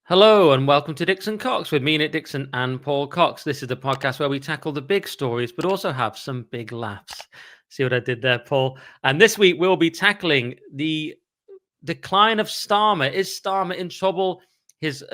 Hello and welcome to Dixon Cox with me, Nick Dixon, and Paul Cox. This is the podcast where we tackle the big stories, but also have some big laughs. See what I did there, Paul? And this week we'll be tackling the decline of Starmer. Is Starmer in trouble? His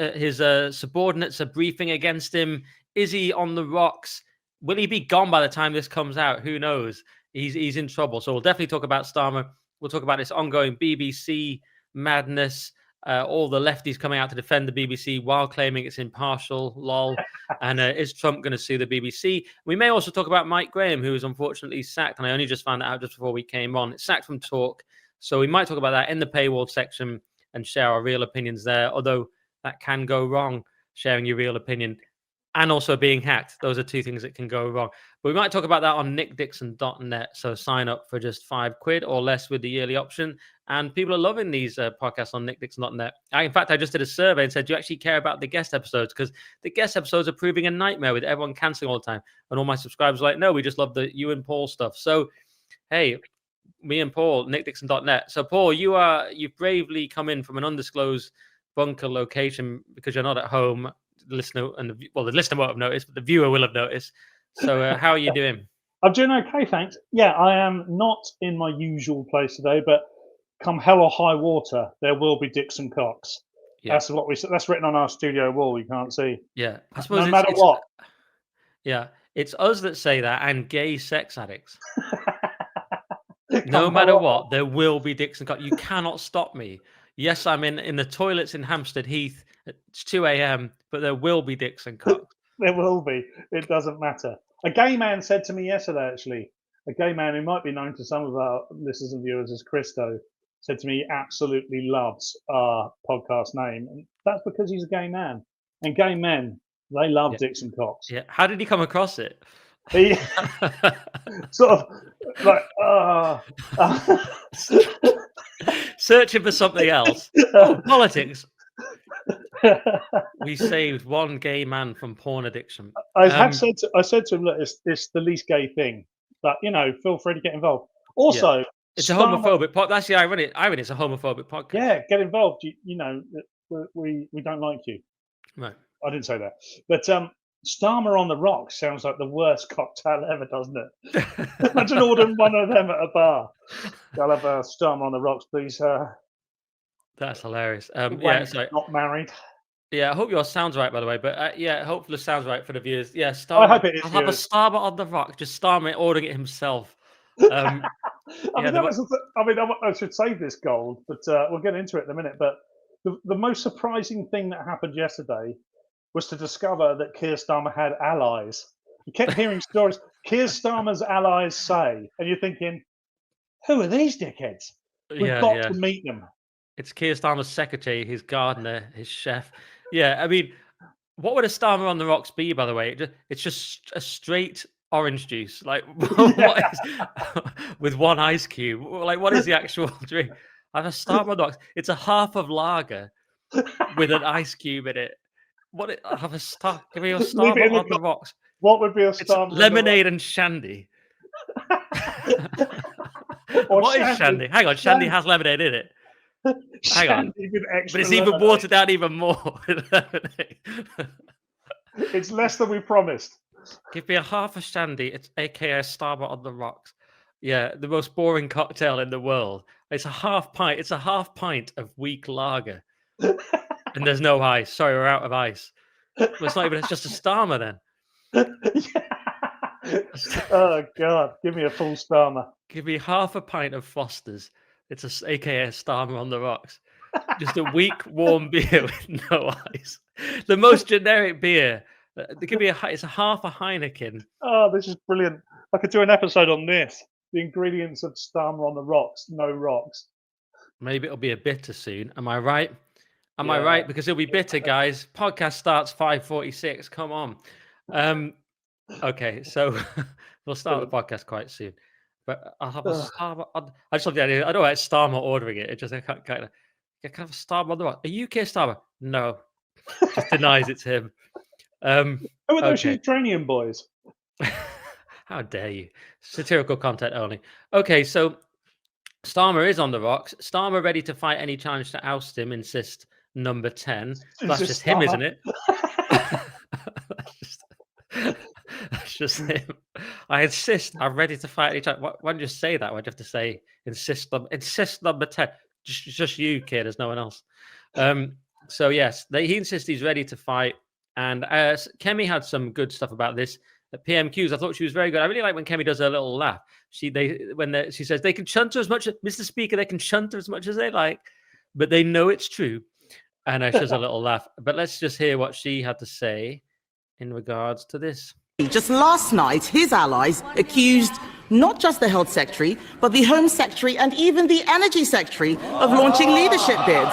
subordinates are briefing against him. Is he on the rocks? Will he be gone by the time this comes out? Who knows? He's in trouble. So we'll definitely talk about Starmer. We'll talk about this ongoing BBC madness. All the lefties coming out to defend the BBC while claiming it's impartial, lol. And is Trump going to sue the BBC? We may also talk about Mike Graham, who was unfortunately sacked. And I only just found that out just before we came on. It's sacked from Talk. So we might talk about that in the paywall section and share our real opinions there, although that can go wrong, sharing your real opinion and also being hacked. Those are two things that can go wrong. But we might talk about that on nickdixon.net. So sign up for just £5 or less with the yearly option. And people are loving these podcasts on nickdixon.net. In fact, I just did a survey and said, do you actually care about the guest episodes? Because the guest episodes are proving a nightmare with everyone cancelling all the time. And all my subscribers are like, no, we just love the you and Paul stuff. So, hey, me and Paul, nickdixon.net. So, Paul, you've bravely come in from an undisclosed bunker location because you're not at home. The listener the listener won't have noticed, but the viewer will have noticed. So, how are you doing? I'm doing okay, thanks. Yeah, I am not in my usual place today, but come hell or high water, there will be Dixon Cox. Yeah, That's written on our studio wall. You can't see. yeah. I suppose No matter it's what. yeah, it's us that say that, and gay sex addicts. No Come matter hell or what, there will be Dixon Cox. You cannot stop me. Yes, I'm in the toilets in Hampstead Heath. It's 2 a.m., but there will be Dixon Cox. there will be. It doesn't matter. A gay man said to me yesterday, actually, a gay man who might be known to some of our listeners and viewers as Christo, said to me he absolutely loves our podcast name. And that's because he's a gay man. And gay men, they love Yeah. Dixon Cox. Yeah. How did he come across it? He sort of like, searching for something else. Oh, politics. We saved one gay man from porn addiction. I said to him, look, it's the least gay thing, but feel free to get involved. Also, it's a homophobic podcast. That's the irony. It's a homophobic podcast. Yeah, get involved. We don't like you. Right. I didn't say that, but Starmer on the rocks sounds like the worst cocktail ever, doesn't it? Imagine ordering one of them at a bar. I'll have a Starmer on the rocks, please. That's hilarious. Sorry. Not married. Yeah, I hope yours sounds right, by the way. But hopefully it sounds right for the viewers. Yeah, I hope Starmer. it is. I'll have a Starmer on the rock. Just Starmer ordering it himself. I should save this gold, but we'll get into it in a minute. But the most surprising thing that happened yesterday was to discover that Keir Starmer had allies. You kept hearing stories. Keir Starmer's allies say, and you're thinking, who are these dickheads? We've got to meet them. It's Keir Starmer's secretary, his gardener, his chef. Yeah, I mean, what would a Starmer on the rocks be, by the way? It's just a straight orange juice. Like, what is, with one ice cube? Like, what is the actual drink? I have a Starmer on the rocks. It's a half of lager with an ice cube in it. I have a star. Give me a Starmer on the rocks. What would be a Starmer? Lemonade and shandy. What is shandy? Hang on, shandy has lemonade in it. Hang on, but it's even watered down even more. It's less than we promised. Give me a half a shandy. It's AKA Starbucks on the rocks. Yeah, the most boring cocktail in the world. It's a half pint. It's a half pint of weak lager, and there's no ice. Sorry, we're out of ice. Well, it's not even. It's just a Starmer then. Oh God! Give me a full Starmer. Give me half a pint of Foster's. It's a AKA Starmer on the rocks. Just a weak, warm beer with no ice. The most generic beer. It's a half a Heineken. Oh, this is brilliant. I could do an episode on this. The ingredients of Starmer on the rocks, no rocks. Maybe it'll be a bitter soon. Am I right? Am I right? Because it'll be bitter, guys. Podcast starts 5:46. Come on. Okay, so we'll start the podcast quite soon. But I'll have a Starmer. I just love the idea. I don't know it's Starmer ordering it. It just kind of a Starmer on the rock. Are you Keir Starmer? No, just denies it's him. Who are those Ukrainian boys? How dare you? Satirical content only. Okay, so Starmer is on the rocks. Starmer ready to fight any challenge to oust him, insist number 10. Is That's this just him, isn't Starmer? it? That's just him. I insist. I'm ready to fight each other. Why don't you just say that? Why do you have to say insist? Insist number 10. Just you, kid. There's no one else. So yes, he insists he's ready to fight. And Kemi had some good stuff about this at PMQs. I thought she was very good. I really like when Kemi does her little laugh. She says they can chunter as much, Mr. Speaker, they can chunter as much as they like, but they know it's true. And she does a little laugh. But let's just hear what she had to say in regards to this. Just last night, his allies accused not just the Health Secretary, but the Home Secretary and even the Energy Secretary of launching leadership bids.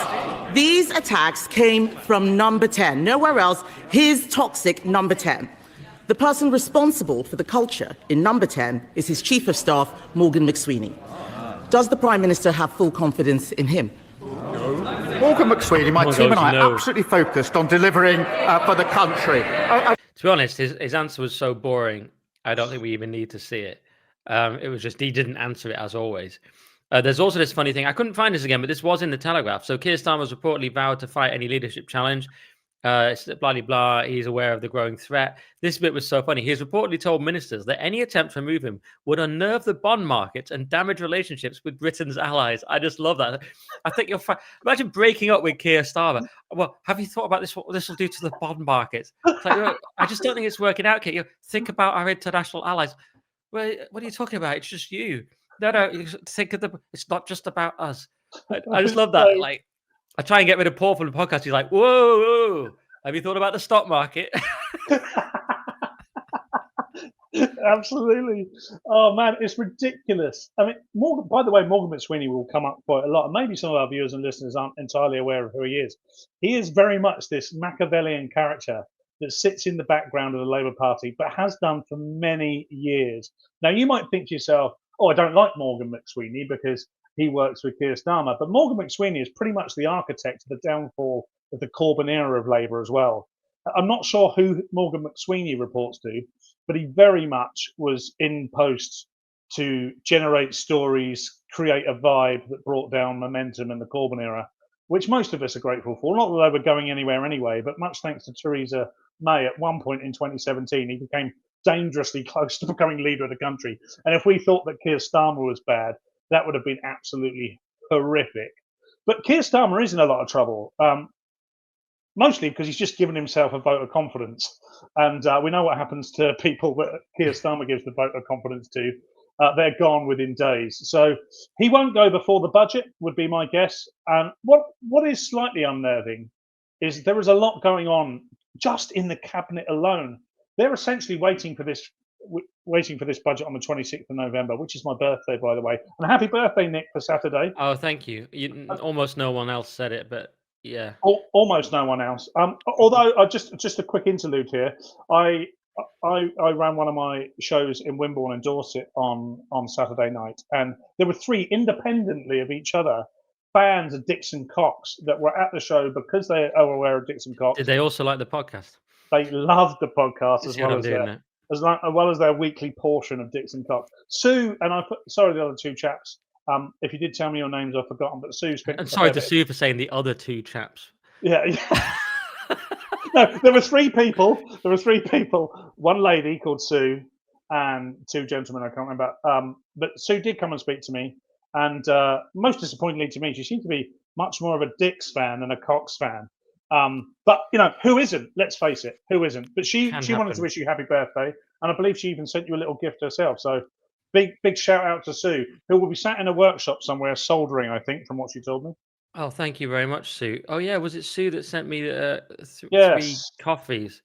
These attacks came from number 10, nowhere else, his toxic number 10. The person responsible for the culture in number 10 is his Chief of Staff, Morgan McSweeney. Does the Prime Minister have full confidence in him? Morgan McSweeney, my team and I are absolutely focused on delivering for the country. To be honest, his answer was so boring, I don't think we even need to see it. It was just, he didn't answer it as always. There's also this funny thing. I couldn't find this again, but this was in the Telegraph. So Keir Starmer was reportedly vowed to fight any leadership challenge. Blah, blah, blah. He's aware of the growing threat. This bit was so funny. He has reportedly told ministers that any attempt to remove him would unnerve the bond markets and damage relationships with Britain's allies. I just love that. I think you'll imagine breaking up with Keir Starmer. Well, have you thought about this? What this will do to the bond markets? Like, I just don't think it's working out, Keir. Think about our international allies. Well, what are you talking about? It's just you. No, you think of it's not just about us. I just love that. Like, I try and get rid of Paul from the podcast. He's like, whoa, have you thought about the stock market? Absolutely. Oh man, it's ridiculous. I mean, Morgan. By the way, Morgan McSweeney will come up quite a lot, and maybe some of our viewers and listeners aren't entirely aware of who he is. He is very much this Machiavellian character that sits in the background of the Labour Party, but has done for many years. Now, you might think to yourself, "Oh, I don't like Morgan McSweeney because he works with Keir Starmer," but Morgan McSweeney is pretty much the architect of the downfall of the Corbyn era of Labour as well. I'm not sure who Morgan McSweeney reports to, but he very much was in post to generate stories, create a vibe that brought down momentum in the Corbyn era, which most of us are grateful for. Not that they were going anywhere anyway, but much thanks to Theresa May, at one point in 2017, he became dangerously close to becoming leader of the country. And if we thought that Keir Starmer was bad, that would have been absolutely horrific. But Keir Starmer is in a lot of trouble. Mostly because he's just given himself a vote of confidence. And we know what happens to people that Keir Starmer gives the vote of confidence to. They're gone within days. So he won't go before the budget, would be my guess. And what is slightly unnerving is there is a lot going on just in the cabinet alone. They're essentially waiting for this budget on the 26th of November, which is my birthday, by the way. And happy birthday, Nick, for Saturday. Oh, thank you. Almost no one else said it, but yeah. Almost no one else. Although, just a quick interlude here. I ran one of my shows in Wimborne and Dorset on Saturday night, and there were three independently of each other fans of Dixon Cox that were at the show because they are aware of Dixon Cox. Did they also like the podcast? They loved the podcast as well as their weekly portion of Dixon Cox. Sue and I. Sorry, the other two chaps. If you did tell me your names, I've forgotten. But Sue spent. And sorry to Sue for saying the other two chaps. Yeah. No, there were three people. One lady called Sue and two gentlemen I can't remember. But Sue did come and speak to me, and most disappointingly to me, she seemed to be much more of a Dix fan than a Cox fan. But who isn't? Let's face it, who isn't? But she wanted to wish you happy birthday, and I believe she even sent you a little gift herself. So big shout out to Sue, who will be sat in a workshop somewhere soldering, I think, from what she told me. Oh, thank you very much, Sue. Oh yeah, was it Sue that sent me Yes. 3 coffees?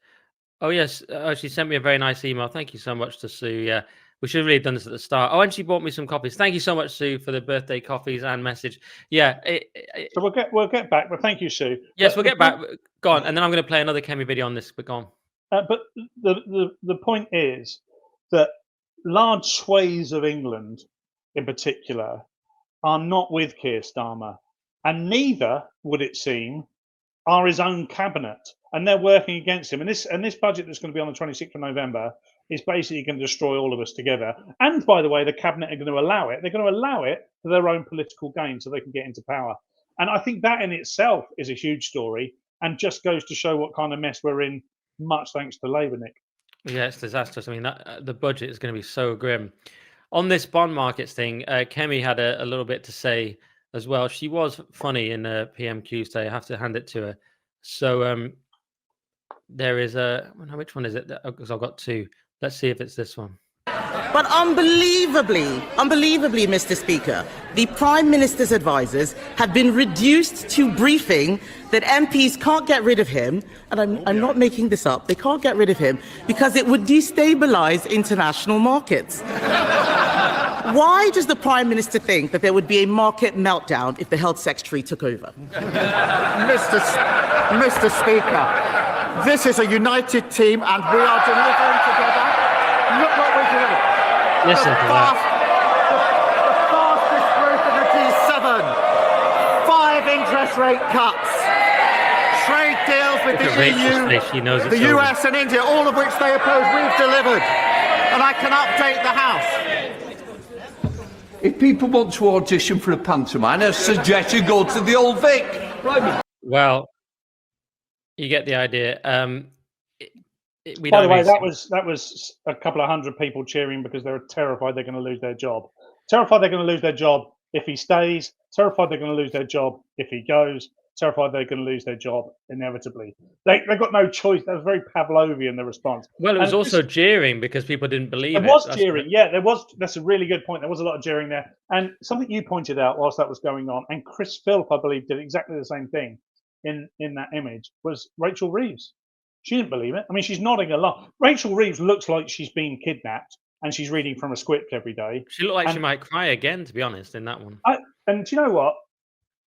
Oh yes, she sent me a very nice email. Thank you so much to Sue. Yeah, we should have really done this at the start. Oh, and she bought me some coffees. Thank you so much, Sue, for the birthday coffees and message. Yeah. So we'll get back, but thank you, Sue. Yes, we'll get back. Go on, and then I'm going to play another Kemi video on this. But go on. But the point is that large swathes of England, in particular, are not with Keir Starmer, and neither, would it seem, are his own cabinet, and they're working against him. And this budget that's going to be on the 26th of November is basically going to destroy all of us together. And by the way, the cabinet are going to allow it. They're going to allow it for their own political gain, so they can get into power. And I think that in itself is a huge story and just goes to show what kind of mess we're in, much thanks to Labour, Nick. Yeah, it's disastrous. I mean, the budget is going to be so grim. On this bond markets thing, Kemi had a little bit to say as well. She was funny in PMQ today. I have to hand it to her. So there is which one is it? Because I've got two. Let's see if it's this one. But unbelievably, Mr. Speaker, the Prime Minister's advisors have been reduced to briefing that MPs can't get rid of him, and I'm not making this up, they can't get rid of him because it would destabilise international markets. Why does the Prime Minister think that there would be a market meltdown if the Health Secretary took over? Mr. Speaker, this is a united team and we are delivering together. Look what we're doing. Listen to that. The fastest group of the G7. 5 interest rate cuts. Trade deals with the EU, the US and India, all of which they oppose. We've delivered. And I can update the House. If people want to audition for a pantomime, I suggest you go to the Old Vic. Right. Well, you get the idea. By the way, that was a couple of hundred people cheering because they're terrified they're going to lose their job. Terrified they're going to lose their job if he stays. Terrified they're going to lose their job if he goes. Terrified they're going to lose their job inevitably. They've got no choice. That was very Pavlovian, the response. Well, it was also jeering because people didn't believe it. It was jeering, yeah. There was. That's a really good point. There was a lot of jeering there. And something you pointed out whilst that was going on, and Chris Philp, I believe, did exactly the same thing in that image, was Rachel Reeves. She didn't believe it. I mean, she's nodding along. Rachel Reeves looks like she's been kidnapped and she's reading from a script every day. She looked like she might cry again, to be honest, in that one. And do you know what?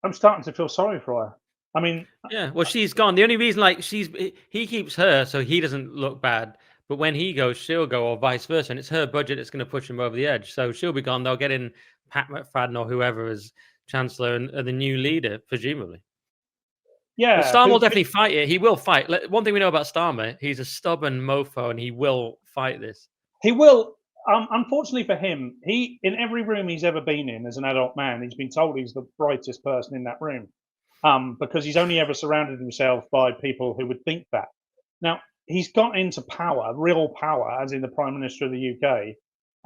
I'm starting to feel sorry for her. I mean, yeah. Well, she's gone. The only reason, like, he keeps her so he doesn't look bad. But when he goes, she'll go, or vice versa. And it's her budget that's going to push him over the edge. So she'll be gone. They'll get in Pat McFadden or whoever as Chancellor and the new leader, presumably. Yeah, but Starmer will definitely fight it. He will fight. One thing we know about Starmer, he's a stubborn mofo, and he will fight this. He will. Unfortunately for him, in every room he's ever been in as an adult man, he's been told he's the brightest person in that room, because he's only ever surrounded himself by people who would think that. Now he's got into power, real power, as in the Prime Minister of the UK,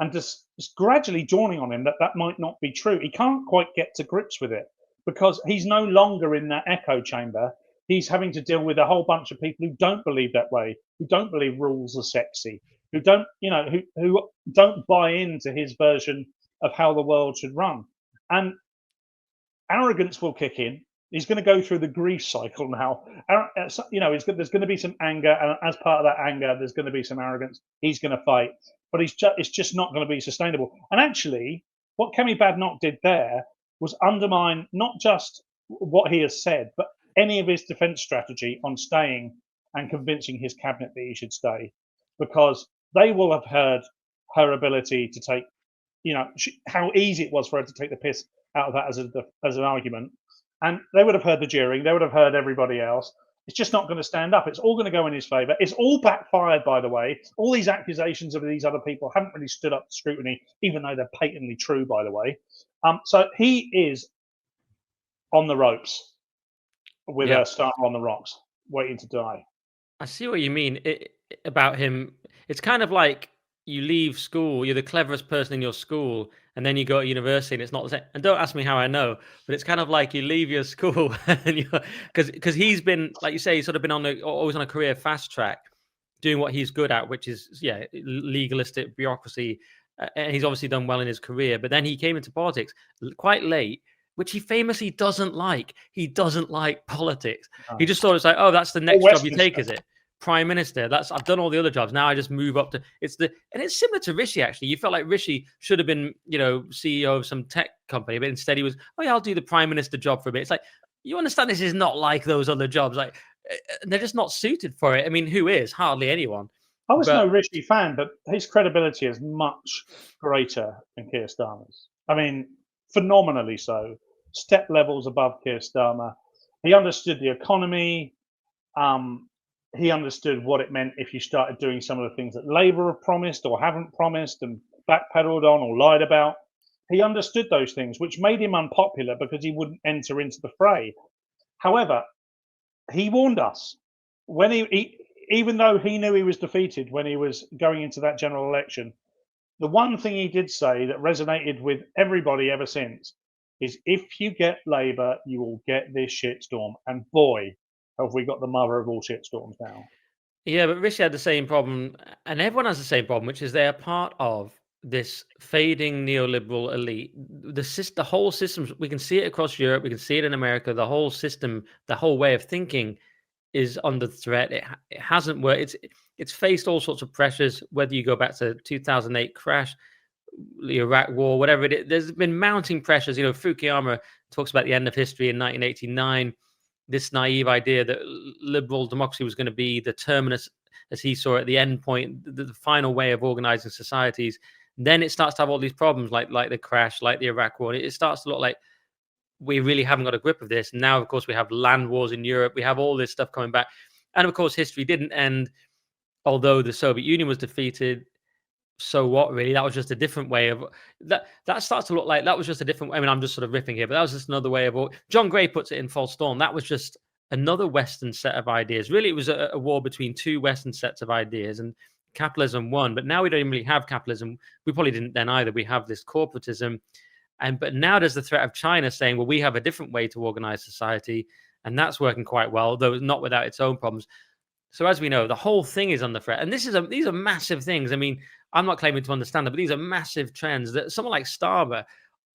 and just it's gradually dawning on him that might not be true. He can't quite get to grips with it. Because he's no longer in that echo chamber. He's having to deal with a whole bunch of people who don't believe that way, who don't believe rules are sexy, who don't, who don't buy into his version of how the world should run. And arrogance will kick in. He's going to go through the grief cycle now. There's going to be some anger, and as part of that anger, there's going to be some arrogance. He's going to fight, but it's just not going to be sustainable. And actually, what Kemi Badenoch did there was undermine not just what he has said, but any of his defence strategy on staying and convincing his cabinet that he should stay, because they will have heard her ability to take, how easy it was for her to take the piss out of that as an argument, and they would have heard the jeering, they would have heard everybody else. It's just not going to stand up. It's all going to go in his favour. It's all backfired, by the way. All these accusations of these other people haven't really stood up to scrutiny, even though they're patently true, by the way. So he is on the ropes with a Starmer on the rocks, waiting to die. I see what you mean about him. It's kind of like you leave school, you're the cleverest person in your school, and then you go to university and it's not the same. And don't ask me how I know, but it's kind of like you leave your school and because he's been, like you say, he's sort of been always on a career fast track, doing what he's good at, which is legalistic bureaucracy. And he's obviously done well in his career, but then he came into politics quite late, which he famously doesn't like. He doesn't like politics. He just thought it's like, oh, that's the next job you take, is it? Prime Minister. I've done all the other jobs. Now I just move up to and it's similar to Rishi, actually. You felt like Rishi should have been, CEO of some tech company, but instead he was, oh yeah, I'll do the Prime Minister job for a bit. It's like, you understand this is not like those other jobs. Like, they're just not suited for it. I mean, who is? Hardly anyone. I was no Rishi fan, but his credibility is much greater than Keir Starmer's. I mean, phenomenally so. Step levels above Keir Starmer. He understood the economy. He understood what it meant if you started doing some of the things that Labour have promised or haven't promised and backpedaled on or lied about. He understood those things, which made him unpopular because he wouldn't enter into the fray. However, he warned us when even though he knew he was defeated when he was going into that general election. The one thing he did say that resonated with everybody ever since is, if you get Labour, you will get this shitstorm. And boy, have we got the mother of all shitstorms now. Yeah, but Rishi had the same problem, and everyone has the same problem, which is they are part of this fading neoliberal elite. The whole system, we can see it across Europe, we can see it in America. The whole system, the whole way of thinking is under threat. It hasn't worked. It's faced all sorts of pressures, whether you go back to 2008 crash, the Iraq war, whatever it is. There's been mounting pressures. Fukuyama talks about the end of history in 1989. This naive idea that liberal democracy was going to be the terminus, as he saw it, the end point, the final way of organizing societies. Then it starts to have all these problems, like the crash, like the Iraq war. It starts to look like we really haven't got a grip of this. Now, of course, we have land wars in Europe. We have all this stuff coming back. And of course, history didn't end, although the Soviet Union was defeated. So what, really? That was just a different way of that starts to look like that was just a different. I mean, I'm just sort of ripping here, but that was just another way of. John Gray puts it in False Storm. That was just another Western set of ideas. Really, it was a war between two Western sets of ideas, and capitalism won. But now we don't really have capitalism. We probably didn't then either. We have this corporatism, but now there's the threat of China saying, well, we have a different way to organize society, and that's working quite well, though not without its own problems. So as we know, the whole thing is under threat, and these are massive things. I mean, I'm not claiming to understand them, but these are massive trends that someone like Starmer, I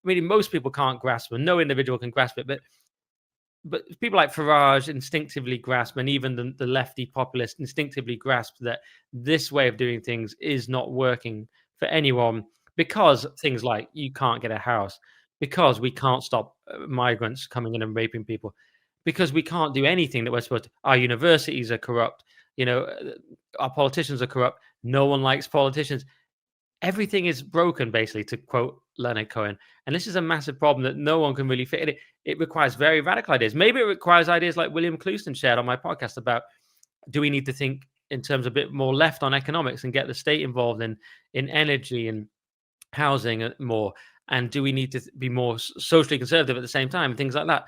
mean, most people can't grasp them. No individual can grasp it, but people like Farage instinctively grasp, and even the lefty populist instinctively grasp that this way of doing things is not working for anyone, because things like you can't get a house, because we can't stop migrants coming in and raping people, because we can't do anything that we're supposed to. Our universities are corrupt. Our politicians are corrupt. No one likes politicians. Everything is broken, basically, to quote Leonard Cohen. And this is a massive problem that no one can really fit. It requires very radical ideas. Maybe it requires ideas like William Clouston shared on my podcast about, do we need to think in terms of a bit more left on economics and get the state involved in energy and housing more? And do we need to be more socially conservative at the same time? Things like that.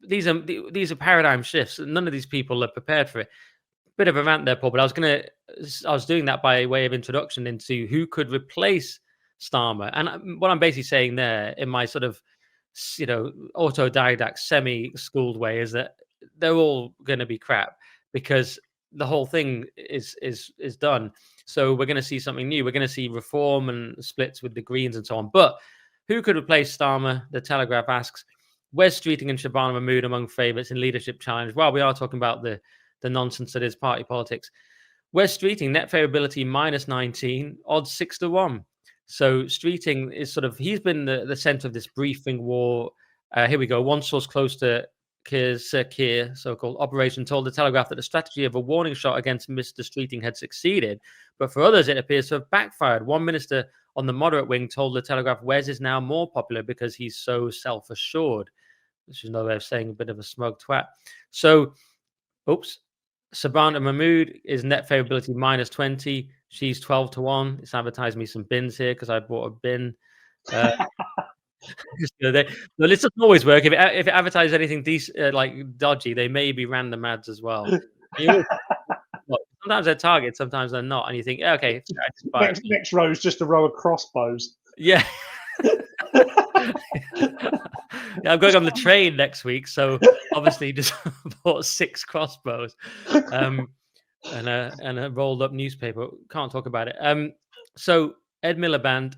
These are paradigm shifts. None of these people are prepared for it. Bit of a rant there, Paul, but I was doing that by way of introduction into who could replace Starmer. And what I'm basically saying there, in my sort of, autodidact, semi-schooled way, is that they're all going to be crap, because the whole thing is done. So we're going to see something new. We're going to see reform and splits with the Greens and so on. But who could replace Starmer? The Telegraph asks. Wes Streeting and Shabana Mahmood among favourites in leadership challenge. Well, we are talking about the nonsense that is party politics. Wes Streeting, net favourability -19, odds 6-1. So Streeting is he's been the centre of this briefing war. Here we go. One source close to Keir, so-called operation, told the Telegraph that the strategy of a warning shot against Mr. Streeting had succeeded, but for others it appears to have backfired. One minister on the moderate wing told the Telegraph Wes is now more popular because he's so self-assured, which is another way of saying a bit of a smug twat. So, Shabana Mahmood is net favourability -20. She's 12-1. It's advertising me some bins here because I bought a bin. This doesn't always work. If it advertises anything like dodgy, they may be random ads as well. Sometimes they're targeted, sometimes they're not, and you think, okay, next row is just a row of crossbows. Yeah. Yeah, I'm going on the train next week, so obviously just bought 6 crossbows and a rolled up newspaper. Can't talk about it. So Ed Miliband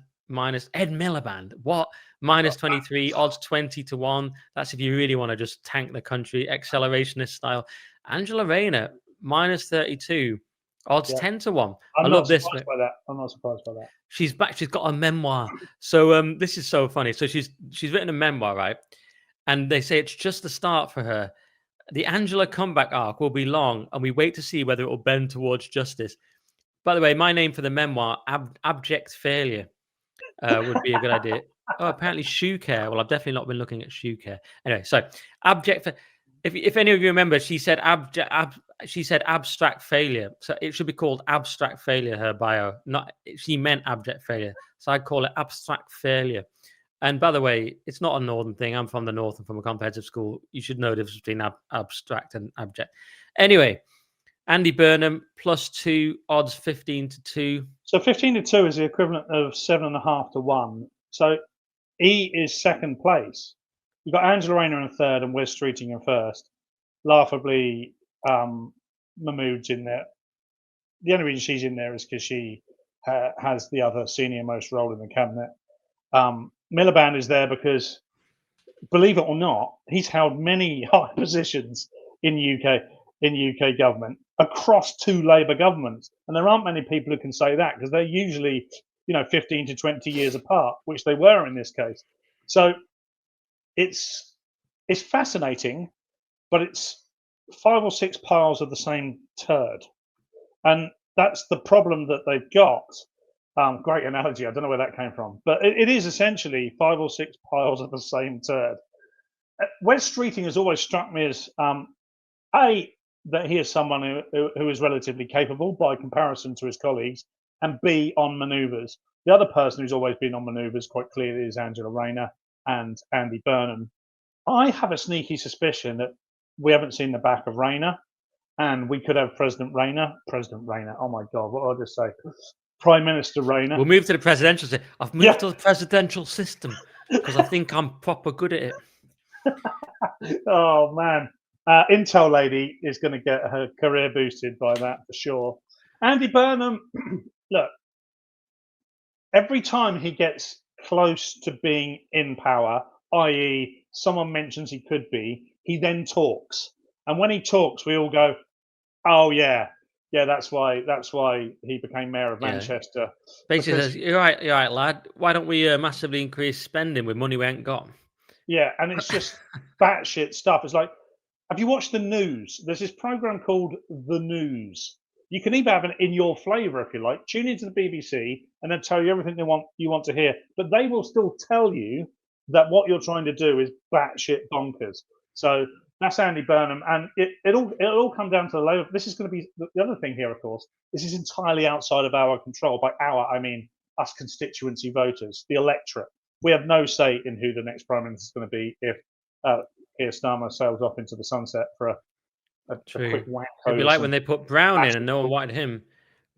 what? -23, odds 20-1. That's if you really want to just tank the country, accelerationist style. Angela Rayner -32, odds 10-1. I love this. I'm not surprised by that. She's back. She's got a memoir. So this is so funny. So she's written a memoir, right? And they say it's just the start for her. The Angela comeback arc will be long, and we wait to see whether it will bend towards justice. By the way, my name for the memoir, Abject Failure, would be a good idea. Oh, apparently shoe care. Well, I've definitely not been looking at shoe care. Anyway, so abject. If any of you remember, she said abstract failure. So it should be called abstract failure. Her bio, not she meant abject failure. So I'd call it abstract failure. And by the way, it's not a northern thing. I'm from the north and from a comprehensive school. You should know the difference between abstract and abject. Anyway, Andy Burnham +2 odds 15-2. So 15-2 is the equivalent of 7.5 to 1. So he is second place. You've got Angela Rayner in third and Wes Streeting in first. Laughably, Mahmood's in there. The only reason she's in there is because she has the other senior most role in the cabinet. Miliband is there because, believe it or not, he's held many high positions in UK government across 2 Labour governments, and there aren't many people who can say that because they're usually 15 to 20 years apart, which they were in this case. So it's fascinating, but it's 5 or 6 piles of the same turd, and that's the problem that they've got. Great analogy. I don't know where that came from, but it is essentially 5 or 6 piles of the same turd. Wes Streeting has always struck me as that he is someone who is relatively capable by comparison to his colleagues, and B, on manoeuvres. The other person who's always been on manoeuvres quite clearly is Angela Rayner and Andy Burnham. I have a sneaky suspicion that we haven't seen the back of Rayner, and we could have President Rayner. Oh my God, what did I just say? Prime Minister Rayner. We'll move to the presidential system. I've moved to the presidential system because I think I'm proper good at it. Oh man, Intel lady is going to get her career boosted by that for sure. Andy Burnham, look, every time he gets close to being in power, i.e., someone mentions he could be, he then talks, and when he talks, we all go, "Oh yeah, that's why he became mayor of Manchester." Basically, says, you're right, lad. Why don't we massively increase spending with money we ain't got? Yeah, and it's just batshit stuff. It's like, have you watched the news? There's this program called The News. You can either have it in your flavour if you like. Tune into the BBC and they'll tell you everything you want to hear, but they will still tell you that what you're trying to do is batshit bonkers. So that's Andy Burnham, and it'll all come down to the Labour. This is going to be the other thing here, of course. This is entirely outside of our control. By our, I mean us constituency voters, the electorate. We have no say in who the next prime minister is going to be if Keir Starmer sails off into the sunset for a quick whack. It'd be like when they put Brown in and no one wanted him.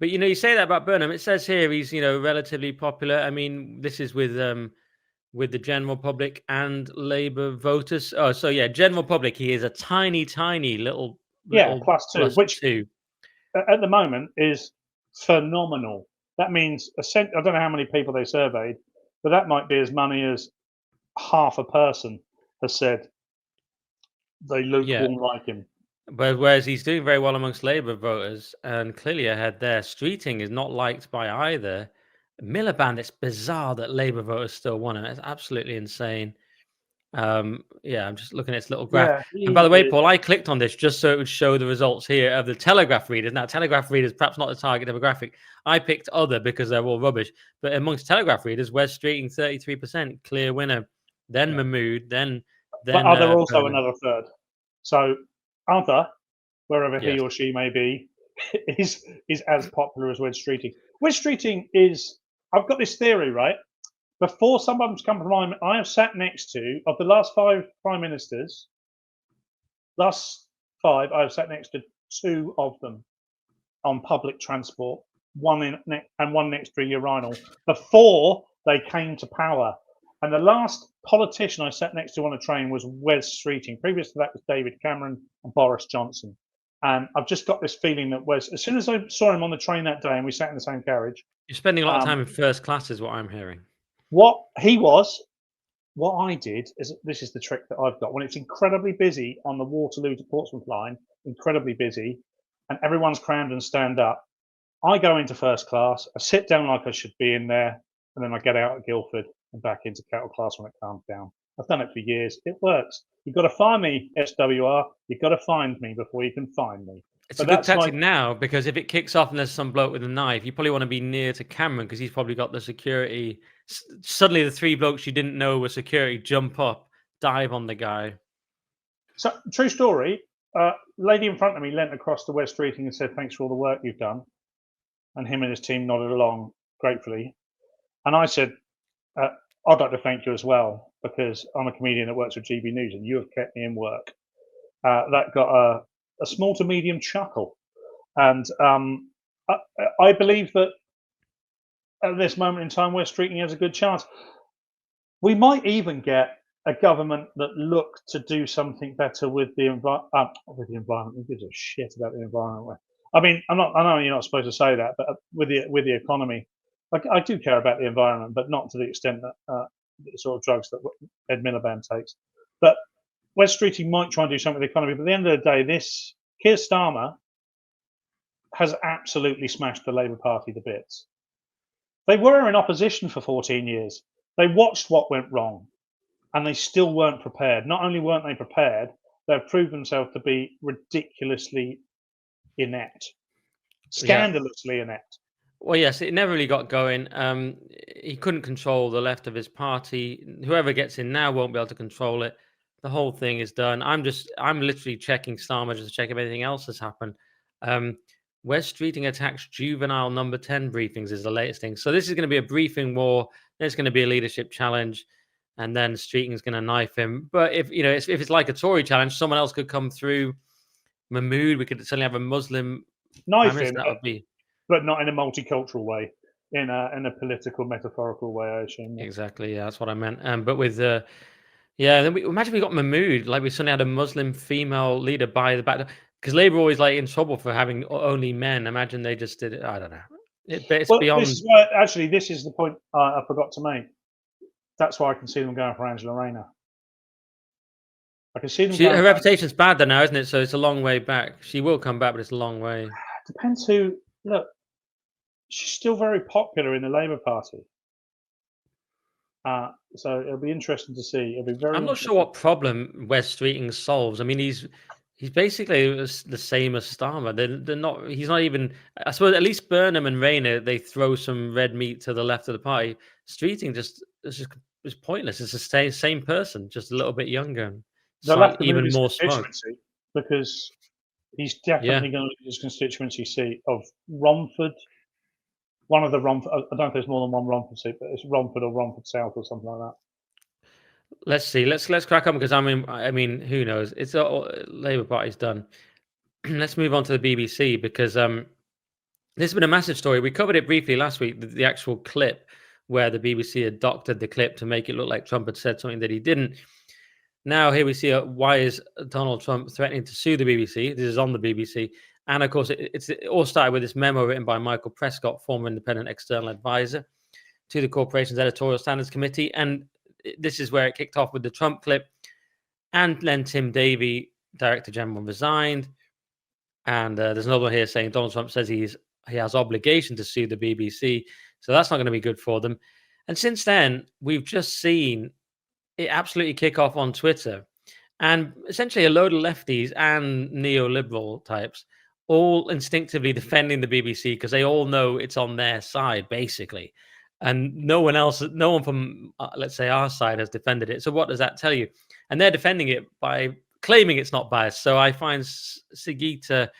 But you say that about Burnham. It says here he's relatively popular. I mean, this is with the general public and Labour voters. Oh, so yeah, general public. He is a tiny little +2, which at the moment is phenomenal. That means I don't know how many people they surveyed, but that might be as many as half a person has said they lukewarm like him. But whereas he's doing very well amongst Labour voters and clearly ahead there, Streeting is not liked by either. Miliband, it's bizarre that Labour voters still want him. It's absolutely insane. I'm just looking at its little graph. And by the way, Paul, I clicked on this just so it would show the results here of the Telegraph readers. Now, Telegraph readers, perhaps not the target demographic. I picked other because they're all rubbish. But amongst Telegraph readers, Wes Streeting 33%, clear winner. Then Mahmood, then. But are there also another third? So Arthur, wherever he or she may be, is as popular as Wes Streeting. Wes Streeting is. I've got this theory, right? Before someone's come to mind, I have sat next to, of the last 5 prime ministers, I have sat next to 2 of them on public transport, one next to a urinal, before they came to power. And the last politician I sat next to on a train was Wes Streeting. Previous to that was David Cameron and Boris Johnson. And I've just got this feeling that Wes, as soon as I saw him on the train that day and we sat in the same carriage. You're spending a lot of time in first class is what I'm hearing. What I did is, this is the trick that I've got. When it's incredibly busy on the Waterloo to Portsmouth line, incredibly busy, and everyone's crammed and stand up, I go into first class, I sit down like I should be in there, and then I get out at Guildford and back into cattle class when it calms down. I've done it for years. It works. You've got to find me, SWR. You've got to find me before you can find me. It's a good tactic now, because if it kicks off and there's some bloke with a knife, you probably want to be near to Cameron because he's probably got the security. Suddenly the 3 blokes you didn't know were security jump up, dive on the guy. So, true story, lady in front of me leant across to Wes Streeting and said, "Thanks for all the work you've done." And him and his team nodded along gratefully. And I said, I'd like to thank you as well, because I'm a comedian that works with GB News, and you have kept me in work. That got a small to medium chuckle, and I believe that at this moment in time, West Streeting has a good chance. We might even get a government that look to do something better with the environment. Who gives a shit about the environment? I mean, I know you're not supposed to say that, but with the economy, I do care about the environment, but not to the extent that the sort of drugs that Ed Miliband takes. But West Streeting might try and do something with the economy, but at the end of the day, this Keir Starmer has absolutely smashed the Labour Party to bits. They were in opposition for 14 years. They watched what went wrong, and they still weren't prepared. Not only weren't they prepared, they've proved themselves to be ridiculously inept, scandalously inept. Well, yes, it never really got going. He couldn't control the left of his party. Whoever gets in now won't be able to control it. The whole thing is done. I'm literally checking Starmer just to check if anything else has happened. West Streeting attacks juvenile number 10 briefings is the latest thing. So this is going to be a briefing war. There's going to be a leadership challenge, and then Streeting's going to knife him. But if it's like a Tory challenge, someone else could come through. Mahmood, we could suddenly have a Muslim knife him. That would be, but not in a multicultural way, in a political, metaphorical way, I assume. Exactly, yeah, that's what I meant. But with then imagine we got Mahmood, like we suddenly had a Muslim female leader by the back, because Labour always like in trouble for having only men. Imagine they just did it. I don't know. It's beyond. This is the point I forgot to make. That's why I can see them going for Angela Rayner. I can see them. Her reputation's bad though now, isn't it? So it's a long way back. She will come back, but it's a long way. Depends who. Look, she's still very popular in the Labour Party. So it'll be interesting to see. It'll be very. I'm not sure what problem West Streeting solves. I mean, he's basically the same as Starmer. They're not. He's not even. I suppose at least Burnham and Rayner, they throw some red meat to the left of the party. Streeting is pointless. It's the same person, just a little bit younger. They'll have to even more smoke, because he's definitely going to lose his constituency seat of Romford. One of the Romford. I don't know if there's more than one Romford seat, but it's Romford or Romford South or something like that. Let's see. Let's crack on, because I mean, who knows? It's Labour Party's done. Let's move on to the BBC, because this has been a massive story. We covered it briefly last week. The actual clip where the BBC had doctored the clip to make it look like Trump had said something that he didn't. Now here we see why is Donald Trump threatening to sue the BBC? This is on the BBC. And of course, it all started with this memo written by Michael Prescott, former independent external advisor to the corporation's editorial standards committee. And this is where it kicked off with the Trump clip. And then Tim Davie, Director General, resigned. And there's another one here saying Donald Trump says he has obligation to sue the BBC. So that's not going to be good for them. And since then, we've just seen it absolutely kick off on Twitter. And essentially a load of lefties and neoliberal types all instinctively defending the BBC because they all know it's on their side, basically. And no one from, let's say, our side has defended it. So what does that tell you? And they're defending it by claiming it's not biased. So I find Sangita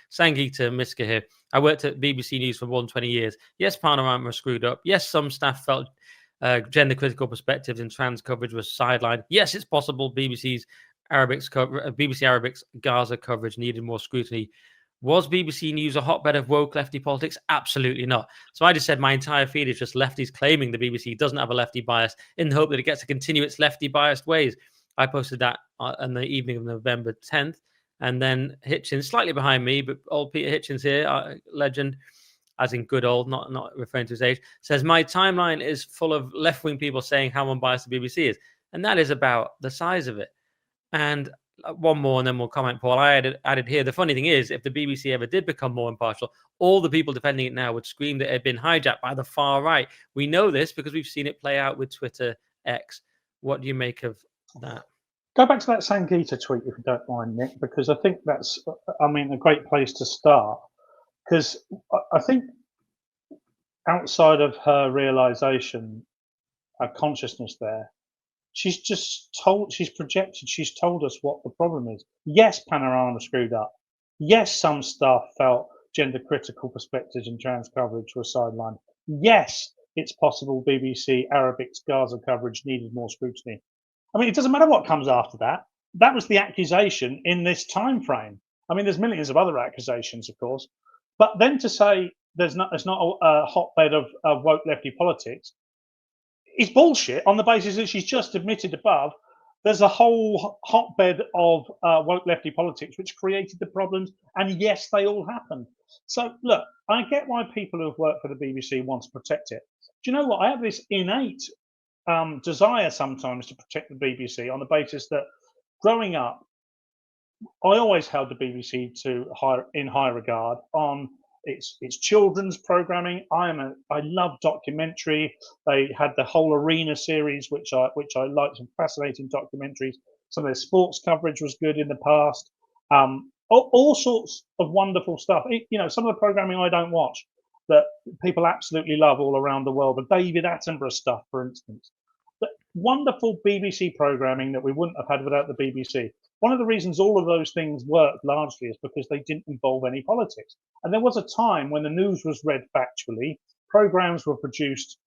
Miska here. I worked at BBC News for more than 20 years. Yes, Panorama was screwed up. Yes, some staff felt gender critical perspectives in trans coverage was sidelined. Yes, it's possible BBC Arabic's Gaza coverage needed more scrutiny. Was BBC News a hotbed of woke lefty politics? Absolutely not. So I just said my entire feed is just lefties claiming the BBC doesn't have a lefty bias in the hope that it gets to continue its lefty biased ways. I posted that on the evening of November 10th. And then Hitchens, slightly behind me, but old Peter Hitchens here, legend, as in good old, not referring to his age, says, my timeline is full of left-wing people saying how unbiased the BBC is. And that is about the size of it. And one more, and then we'll comment, Paul. I added here, the funny thing is, if the BBC ever did become more impartial, all the people defending it now would scream that it had been hijacked by the far right. We know this because we've seen it play out with Twitter X. What do you make of that? Go back to that Sangita tweet, if you don't mind, Nick, because I think that's, a great place to start. Because I think outside of her realization, her consciousness there, she's told us what the problem is. Yes, Panorama screwed up. Yes, some staff felt gender critical perspectives and trans coverage were sidelined. Yes, it's possible BBC Arabic's Gaza coverage needed more scrutiny. I mean, it doesn't matter what comes after that. That was the accusation in this time frame. I mean, there's millions of other accusations, of course, but then to say it's not a hotbed of woke lefty politics is bullshit on the basis that she's just admitted above there's a whole hotbed of woke lefty politics which created the problems, and yes, they all happened. So look, I get why people who have worked for the BBC want to protect it. Do you know what? I have this innate desire sometimes to protect the BBC on the basis that growing up, I always held the BBC in high regard on its children's programming. I love documentary. They had the whole Arena series, which I liked, some fascinating documentaries. Some of their sports coverage was good in the past. All sorts of wonderful stuff. Some of the programming I don't watch that people absolutely love all around the world. The David Attenborough stuff, for instance. The wonderful BBC programming that we wouldn't have had without the BBC. One of the reasons all of those things worked largely is because they didn't involve any politics. And there was a time when the news was read factually, programs were produced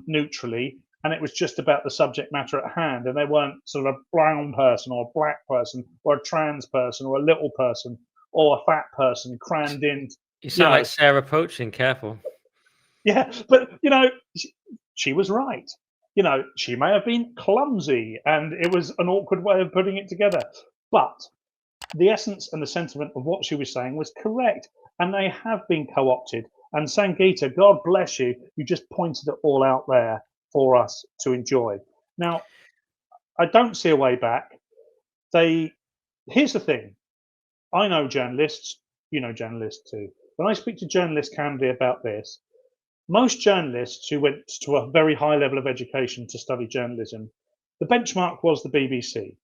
neutrally, and it was just about the subject matter at hand. And they weren't sort of a brown person or a black person or a trans person or a little person or a fat person crammed in. You sound like Sarah Poaching, careful. Yeah, but, she was right. She may have been clumsy and it was an awkward way of putting it together. But the essence and the sentiment of what she was saying was correct. And they have been co-opted. And Sangeeta, God bless you, you just pointed it all out there for us to enjoy. Now, I don't see a way back. Here's the thing. I know journalists, you know journalists too. When I speak to journalists candidly about this, most journalists who went to a very high level of education to study journalism, the benchmark was the BBC.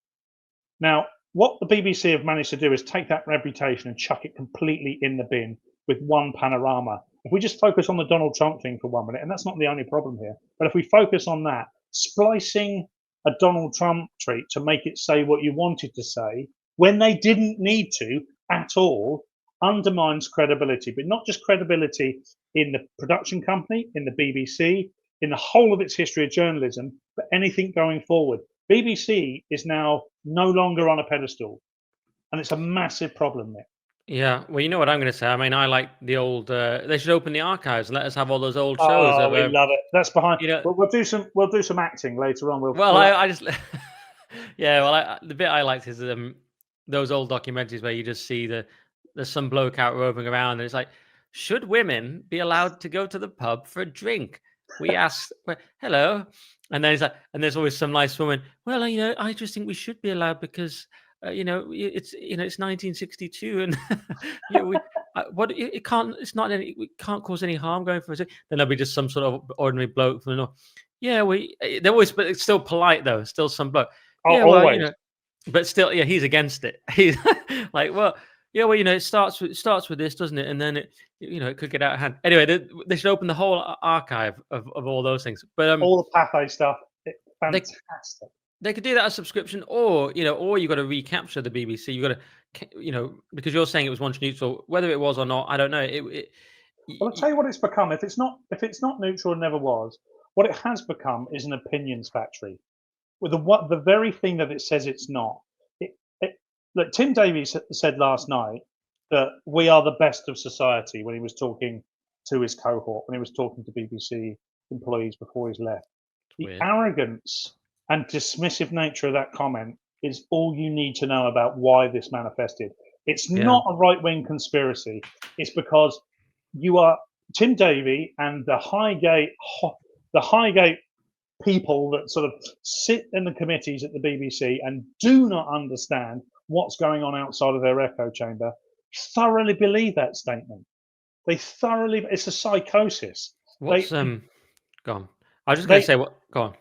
Now, what the BBC have managed to do is take that reputation and chuck it completely in the bin with one panorama. If we just focus on the Donald Trump thing for 1 minute, and that's not the only problem here, but if we focus on that, splicing a Donald Trump tweet to make it say what you wanted to say when they didn't need to at all undermines credibility, but not just credibility in the production company, in the BBC, in the whole of its history of journalism, but anything going forward. BBC is now no longer on a pedestal, and it's a massive problem, Nick. Yeah, well, you know what I'm going to say. I mean, I like the old. They should open the archives and let us have all those old shows. Oh, we love it. That's behind. You know, we'll do some acting later on. I just, yeah. Well, the bit I liked is those old documentaries where you just see there's some bloke out roving around, and it's like, should women be allowed to go to the pub for a drink? We asked, hello, and then he's like, and there's always some nice woman. Well, I just think we should be allowed because. It's 1962, and it can't. It's not any. We can't cause any harm going for a. Then there'll be just some sort of ordinary bloke from the north. Yeah, they're always, but it's still polite though. Still some bloke. Oh, yeah, always. But still, yeah, he's against it. He's like, well, yeah, well, it starts with this, doesn't it? And then it could get out of hand. Anyway, they should open the whole archive of all those things. But all the Pathé stuff, fantastic. They could do that as a subscription, or you got to recapture the BBC. You got to, because you're saying it was once neutral, whether it was or not, I don't know. Well, I'll tell you what it's become. If it's not neutral and never was, what it has become is an opinions factory. With the very thing that it says it's not. Look, Tim Davies said last night that we are the best of society when he was talking to his cohort, when he was talking to BBC employees before he's left. The arrogance and dismissive nature of that comment is all you need to know about why this manifested. It's not a right-wing conspiracy. It's because you are Tim Davie and the Highgate people that sort of sit in the committees at the BBC and do not understand what's going on outside of their echo chamber, thoroughly believe that statement. It's a psychosis. What's go on. I was just going to say what. Go on.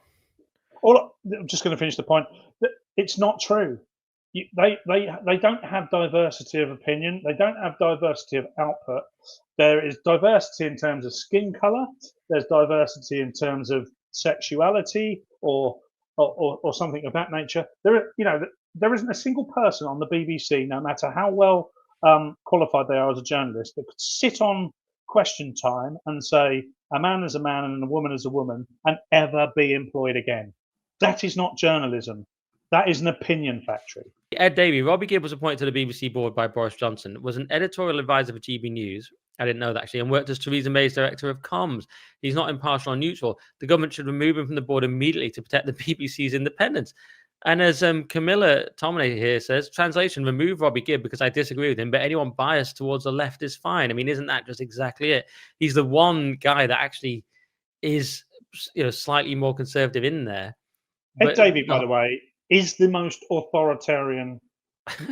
I'm just going to finish the point. It's not true. They don't have diversity of opinion. They don't have diversity of output. There is diversity in terms of skin color. There's diversity in terms of sexuality or something of that nature. There isn't a single person on the BBC, no matter how well qualified they are as a journalist, that could sit on Question Time and say, a man as a man and a woman as a woman, and ever be employed again. That is not journalism. That is an opinion factory. Ed Davey, Robbie Gibb was appointed to the BBC board by Boris Johnson, was an editorial advisor for GB News. I didn't know that actually, and worked as Theresa May's director of comms. He's not impartial or neutral. The government should remove him from the board immediately to protect the BBC's independence. And as Camilla Tomine here says, translation, remove Robbie Gibb because I disagree with him, but anyone biased towards the left is fine. I mean, isn't that just exactly it? He's the one guy that actually is, slightly more conservative in there. Ed Davey, by the way, is the most authoritarian,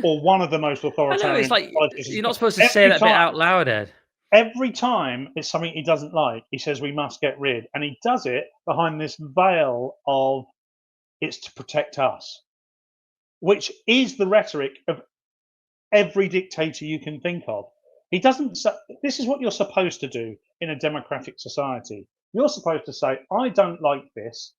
or one of the most authoritarian. I know, it's like, you're not supposed to say that bit out loud, Ed. Every time it's something he doesn't like, he says we must get rid. And he does it behind this veil of it's to protect us, which is the rhetoric of every dictator you can think of. He doesn't say, this is what you're supposed to do in a democratic society. You're supposed to say, I don't like this,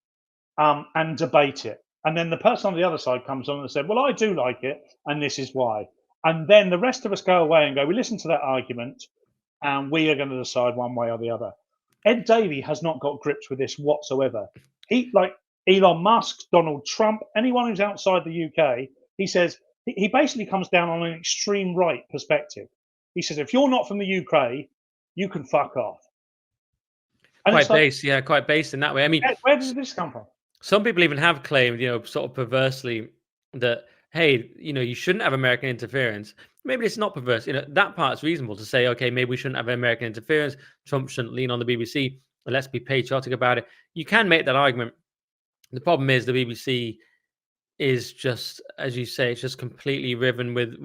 and debate it. And then the person on the other side comes on and said, well, I do like it, and this is why. And then the rest of us go away and go, we listen to that argument, and we are going to decide one way or the other. Ed Davey has not got grips with this whatsoever. He, like Elon Musk, Donald Trump, anyone who's outside the UK, he says, he basically comes down on an extreme right perspective. He says, if you're not from the UK, you can fuck off. And quite based, yeah, quite based in that way. I mean, where does this come from? Some people even have claimed, sort of perversely, that, hey, you shouldn't have American interference. Maybe it's not perverse. That part's reasonable to say, okay, maybe we shouldn't have American interference. Trump shouldn't lean on the BBC. And let's be patriotic about it. You can make that argument. The problem is the BBC is just, as you say, it's just completely riven with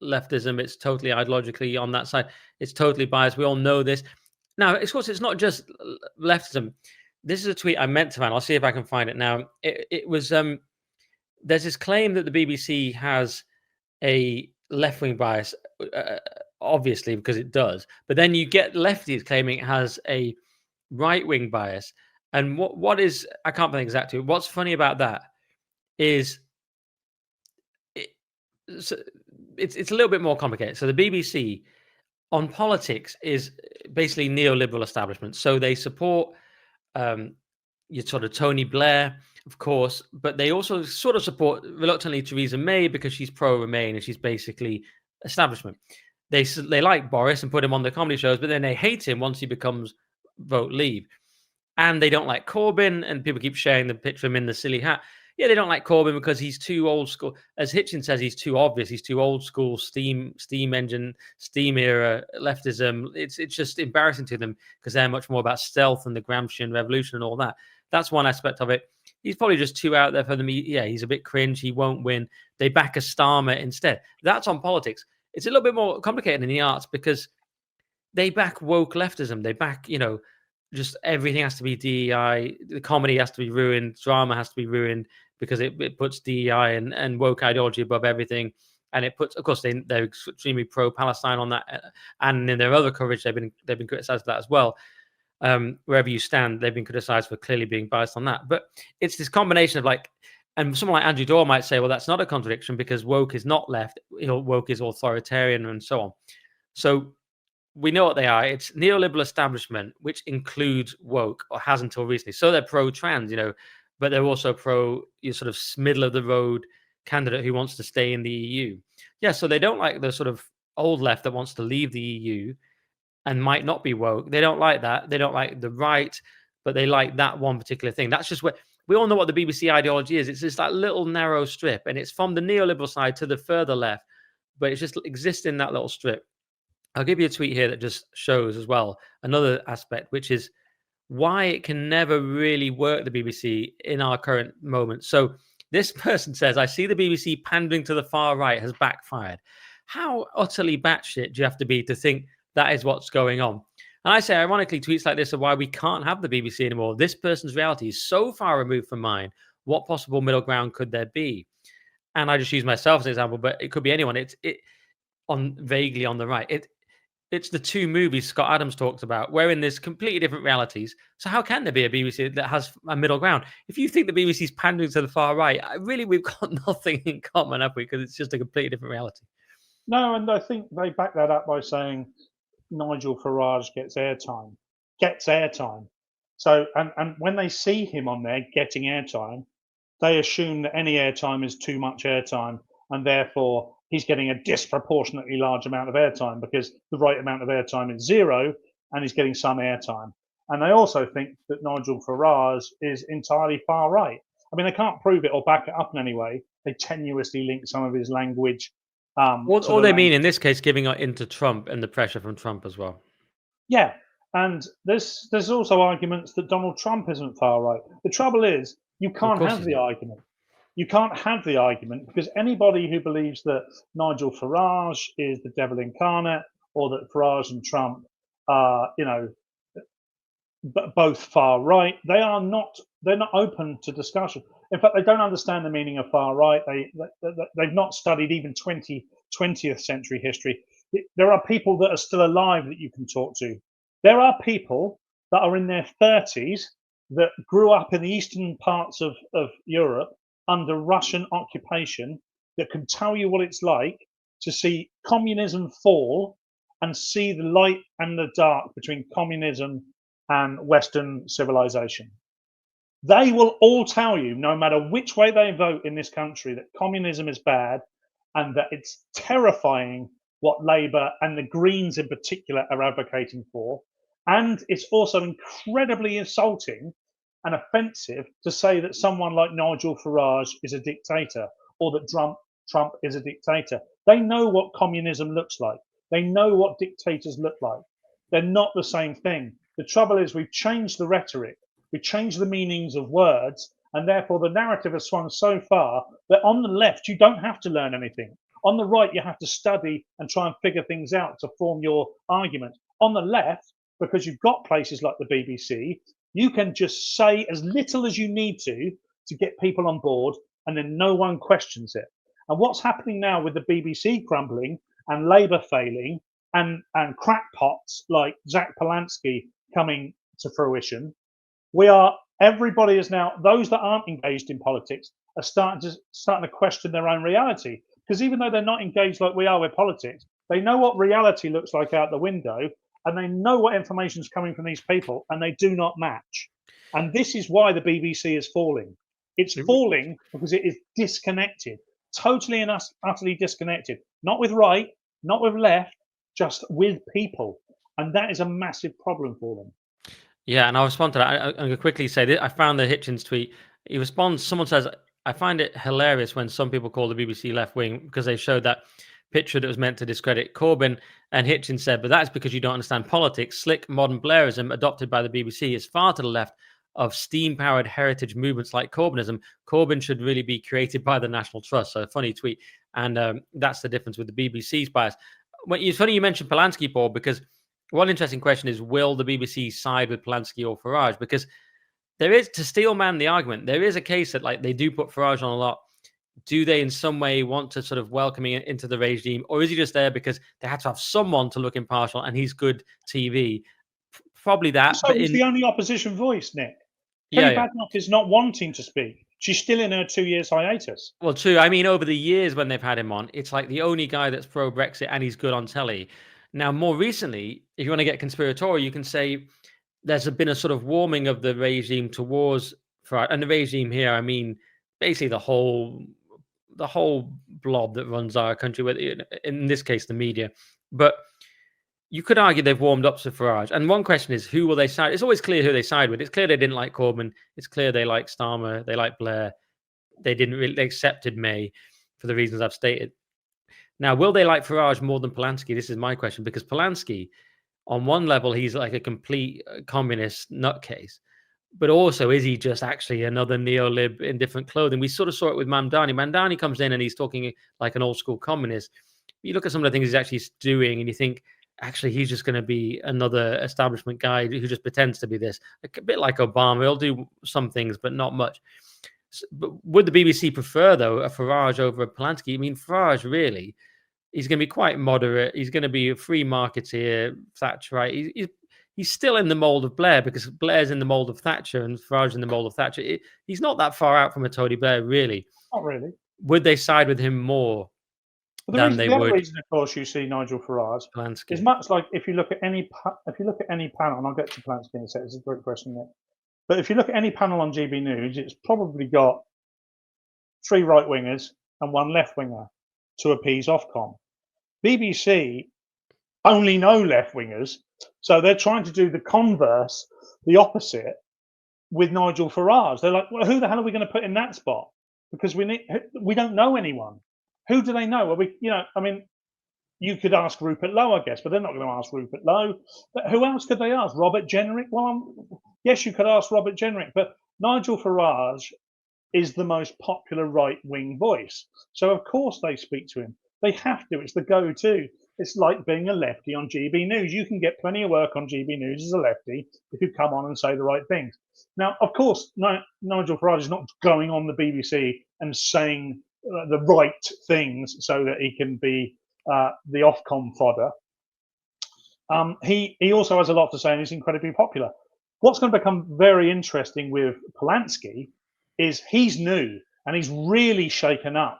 leftism. It's totally ideologically on that side. It's totally biased. We all know this. Now, of course, it's not just leftism. This is a tweet I meant to find. I'll see if I can find it now. It was there's this claim that the BBC has a left-wing bias, obviously, because it does. But then you get lefties claiming it has a right-wing bias. And what is, I can't think exactly, what's funny about that is it's a little bit more complicated. So the BBC on politics is basically neoliberal establishment. So they support your sort of Tony Blair, of course, but they also sort of support reluctantly Theresa May because she's pro-Remain and she's basically establishment. They like Boris and put him on the comedy shows, but then they hate him once he becomes vote Leave. And they don't like Corbyn, and people keep sharing the picture of him in the silly hat. Yeah, they don't like Corbyn because he's too old school. As Hitchens says, he's too obvious. He's too old school, steam engine, steam era leftism. It's just embarrassing to them because they're much more about stealth and the Gramscian revolution and all that. That's one aspect of it. He's probably just too out there for them. Yeah, he's a bit cringe. He won't win. They back a Starmer instead. That's on politics. It's a little bit more complicated in the arts because they back woke leftism. They back, just everything has to be DEI. The comedy has to be ruined. Drama has to be ruined because it puts DEI and woke ideology above everything. And it puts, of course, they're extremely pro-Palestine on that. And in their other coverage, they've been criticized for that as well. Wherever you stand, they've been criticized for clearly being biased on that. But it's this combination of and someone like Andrew Dorr might say, well, that's not a contradiction because woke is not left. Woke is authoritarian and so on. So we know what they are. It's neoliberal establishment, which includes woke, or has until recently. So they're pro-trans, but they're also pro your sort of middle of the road candidate who wants to stay in the EU. Yeah, so they don't like the sort of old left that wants to leave the EU and might not be woke. They don't like that. They don't like the right, but they like that one particular thing. That's just where we all know what the BBC ideology is. It's just that little narrow strip, and it's from the neoliberal side to the further left, but it just exists in that little strip. I'll give you a tweet here that just shows as well another aspect, which is why it can never really work, the BBC, in our current moment. So this person says, I see the BBC pandering to the far right has backfired. How utterly batshit do you have to be to think that is what's going on? And I say, ironically, tweets like this are why we can't have the BBC anymore. This person's reality is so far removed from mine. What possible middle ground could there be? And I just use myself as an example, but it could be anyone. It's vaguely on the right. It's the two movies Scott Adams talked about, wherein there's completely different realities. So how can there be a BBC that has a middle ground? If you think the BBC's pandering to the far right, we've got nothing in common, have we? Because it's just a completely different reality. No, and I think they back that up by saying Nigel Farage gets airtime. gets airtime. So, and when they see him on there getting airtime, they assume that any airtime is too much airtime, and therefore he's getting a disproportionately large amount of airtime because the right amount of airtime is zero, and he's getting some airtime. And they also think that Nigel Farage is entirely far right. I mean, they can't prove it or back it up in any way. They tenuously link some of his language. Or they mean, in this case, giving it into Trump and the pressure from Trump as well. Yeah, and there's also arguments that Donald Trump isn't far right. The trouble is, you can't have the argument. You can't have the argument because anybody who believes that Nigel Farage is the devil incarnate, or that Farage and Trump are, both far right, they're not open to discussion. In fact, they don't understand the meaning of far right. They've not studied even 20th century history. There are people that are still alive that you can talk to. There are people that are in their 30s that grew up in the eastern parts of Europe under Russian occupation that can tell you what it's like to see communism fall and see the light and the dark between communism and Western civilization. They will all tell you, no matter which way they vote in this country, that communism is bad and that it's terrifying what Labour and the Greens in particular are advocating for. And it's also incredibly insulting and offensive to say that someone like Nigel Farage is a dictator or that Trump is a dictator. They know what communism looks like. They know what dictators look like. They're not the same thing. The trouble is we've changed the rhetoric. We changed the meanings of words, and therefore the narrative has swung so far that on the left, you don't have to learn anything. On the right, you have to study and try and figure things out to form your argument. On the left, because you've got places like the BBC, you can just say as little as you need to get people on board, and then no one questions it. And what's happening now with the BBC crumbling and Labour failing and crackpots like Zach Polanski coming to fruition, everybody is now, those that aren't engaged in politics are starting to question their own reality. Because even though they're not engaged like we are with politics, they know what reality looks like out the window, and they know what information is coming from these people, and they do not match. And this is why the BBC is falling. It's falling because it is disconnected, totally and utterly disconnected, not with right, not with left, just with people. And that is a massive problem for them. Yeah, and I'll respond to that. I'm going to quickly say that I found the Hitchens tweet. He responds, someone says, I find it hilarious when some people call the BBC left wing because they showed that picture that was meant to discredit Corbyn. And Hitchens said, but that's because you don't understand politics. Slick modern Blairism adopted by the BBC is far to the left of steam-powered heritage movements like Corbynism. Corbyn should really be created by the National Trust. So a funny tweet. And that's the difference with the BBC's bias. It's funny you mentioned Polanski, Paul, because one interesting question is, will the BBC side with Polanski or Farage? Because there is, to steelman the argument, there is a case that like they do put Farage on a lot. Do they in some way want to sort of welcome him into the regime? Or is he just there because they had to have someone to look impartial and he's good TV? Probably that. So he's the only opposition voice, Nick. Kelly Badenoch is not wanting to speak. She's still in her 2 years hiatus. Well, true. I mean, over the years when they've had him on, it's like the only guy that's pro-Brexit and he's good on telly. Now, more recently, if you want to get conspiratorial, you can say there's been a sort of warming of the regime towards, and the regime here, I mean, basically the whole blob that runs our country, in this case, the media. But you could argue they've warmed up to Farage. And one question is, who will they side? It's always clear who they side with. It's clear they didn't like Corbyn. It's clear they like Starmer. They like Blair. They accepted May for the reasons I've stated. Now, will they like Farage more than Polanski? This is my question, because Polanski, on one level, he's like a complete communist nutcase. But also, is he just actually another neolib in different clothing? We sort of saw it with Mamdani. Mamdani comes in and he's talking like an old school communist. You look at some of the things he's actually doing and you think, actually, he's just going to be another establishment guy who just pretends to be this. A bit like Obama. He'll do some things, but not much. But would the BBC prefer, though, a Farage over a Polanski? I mean, Farage, really, he's going to be quite moderate. He's going to be a free marketeer, Thatcherite. He's still in the mold of Blair because Blair's in the mold of Thatcher and Farage in the mold of Thatcher. He's not that far out from a Tony Blair, really. Not really. Would they side with him more than they the other would reason, of course, you see Nigel Farage Polanski. is much like if you look at any panel, and I'll get to Polanski in a second. It's a great question, Nick. But if you look at any panel on GB News, it's probably got 3 right wingers and 1 left winger to appease Ofcom. BBC only know left wingers, so they're trying to do the converse, the opposite, with Nigel Farage. They're like, well, who the hell are we going to put in that spot? Because we don't know anyone. Who do they know? Well, I mean, you could ask Rupert Lowe, I guess, but they're not going to ask Rupert Lowe. But who else could they ask? Robert Jenrick? Well, yes, you could ask Robert Jenrick, but Nigel Farage is the most popular right-wing voice. So, of course, they speak to him. They have to. It's the go-to. It's like being a lefty on GB News. You can get plenty of work on GB News as a lefty if you come on and say the right things. Now, of course, Nigel Farage is not going on the BBC and saying the right things so that he can be the Ofcom fodder. He also has a lot to say and he's incredibly popular. What's going to become very interesting with Polanski is he's new and he's really shaken up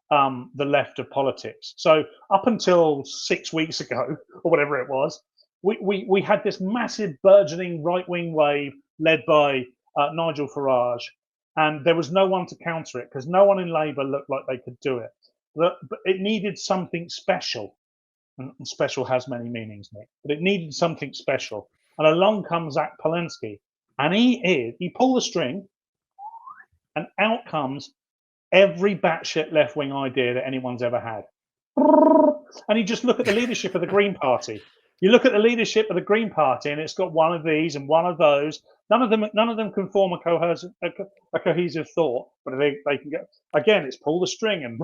the left of politics. So up until 6 weeks ago, or whatever it was, we had this massive burgeoning right-wing wave led by Nigel Farage, and there was no one to counter it because no one in Labour looked like they could do it. But it needed something special, and special has many meanings, Nick, but it needed something special. And along comes Zach Polanski, and he pulled the string, and out comes every batshit left-wing idea that anyone's ever had. And you just look at the leadership of the Green Party. You look at the leadership of the Green Party, and it's got one of these and one of those. None of them can form a cohesive thought, but they can get again. It's pull the string and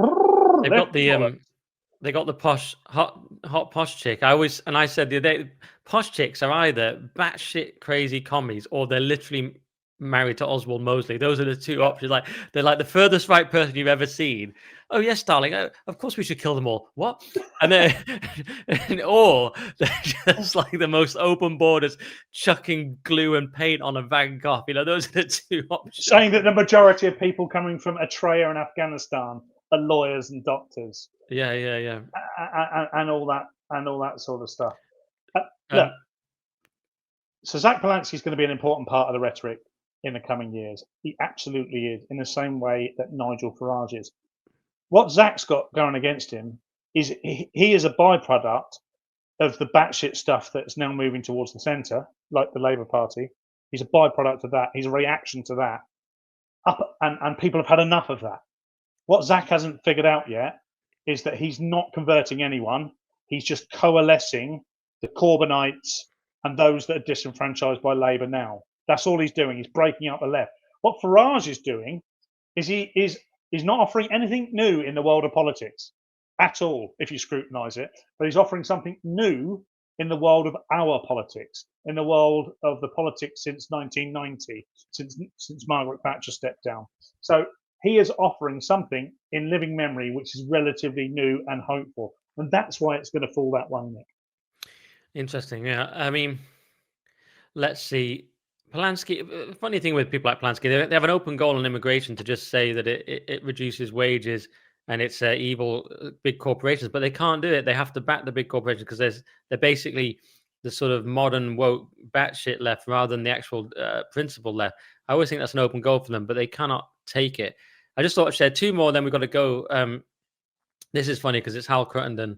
they got the posh hot posh chick. I said the other day, posh chicks are either batshit crazy commies or they're literally married to Oswald Mosley. Those are the 2 options. Like they're like the furthest right person you've ever seen. Oh yes, darling. Of course we should kill them all. What? And then, or they're just like the most open borders, chucking glue and paint on a Van Gogh. Those are the 2 options. Saying that the majority of people coming from Eritrea and Afghanistan are lawyers and doctors. Yeah. And all that sort of stuff. Look, so Zach Polanski is going to be an important part of the rhetoric in the coming years. He absolutely is, in the same way that Nigel Farage is. What Zach's got going against him is he is a byproduct of the batshit stuff that's now moving towards the centre, like the Labour Party. He's a byproduct of that. He's a reaction to that. And people have had enough of that. What Zach hasn't figured out yet is that he's not converting anyone. He's just coalescing the Corbynites and those that are disenfranchised by Labour now. That's all he's doing. He's breaking up the left. What Farage is doing is he's not offering anything new in the world of politics at all, if you scrutinise it. But he's offering something new in the world of our politics, in the world of the politics since 1990, since Margaret Thatcher stepped down. So he is offering something in living memory which is relatively new and hopeful. And that's why it's going to fall that way, Nick. Interesting. Yeah. I mean, let's see. Polanski, funny thing with people like Polanski, they have an open goal on immigration to just say that it reduces wages and it's evil big corporations, but they can't do it. They have to back the big corporations because they're basically the sort of modern woke batshit left rather than the actual principle left. I always think that's an open goal for them, but they cannot take it. I just thought I'd share 2 more, then we've got to go. This is funny because it's Hal Cruttenden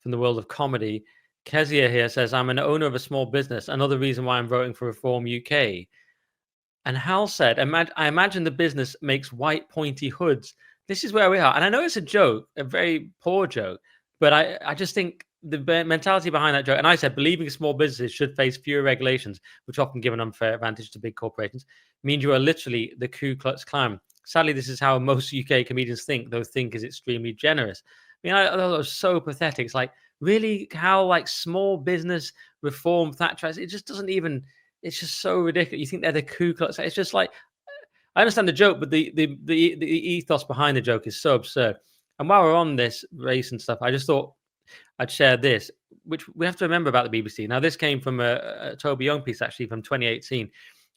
from the world of comedy. Kezia here says, I'm an owner of a small business. Another reason why I'm voting for Reform UK. And Hal said, I imagine the business makes white pointy hoods. This is where we are. And I know it's a joke, a very poor joke, but I just think the mentality behind that joke, and I said, believing small businesses should face fewer regulations, which often give an unfair advantage to big corporations, means you are literally the Ku Klux Klan. Sadly, this is how most UK comedians think, though think is extremely generous. I mean, I thought it was so pathetic. It's like, really, how like small business reform Thatcher, it just doesn't even, it's just so ridiculous. You think they're the Ku Klux Klan. It's just like, I understand the joke, but the ethos behind the joke is so absurd. And while we're on this race and stuff, I just thought I'd share this, which we have to remember about the BBC. Now, this came from a Toby Young piece, actually, from 2018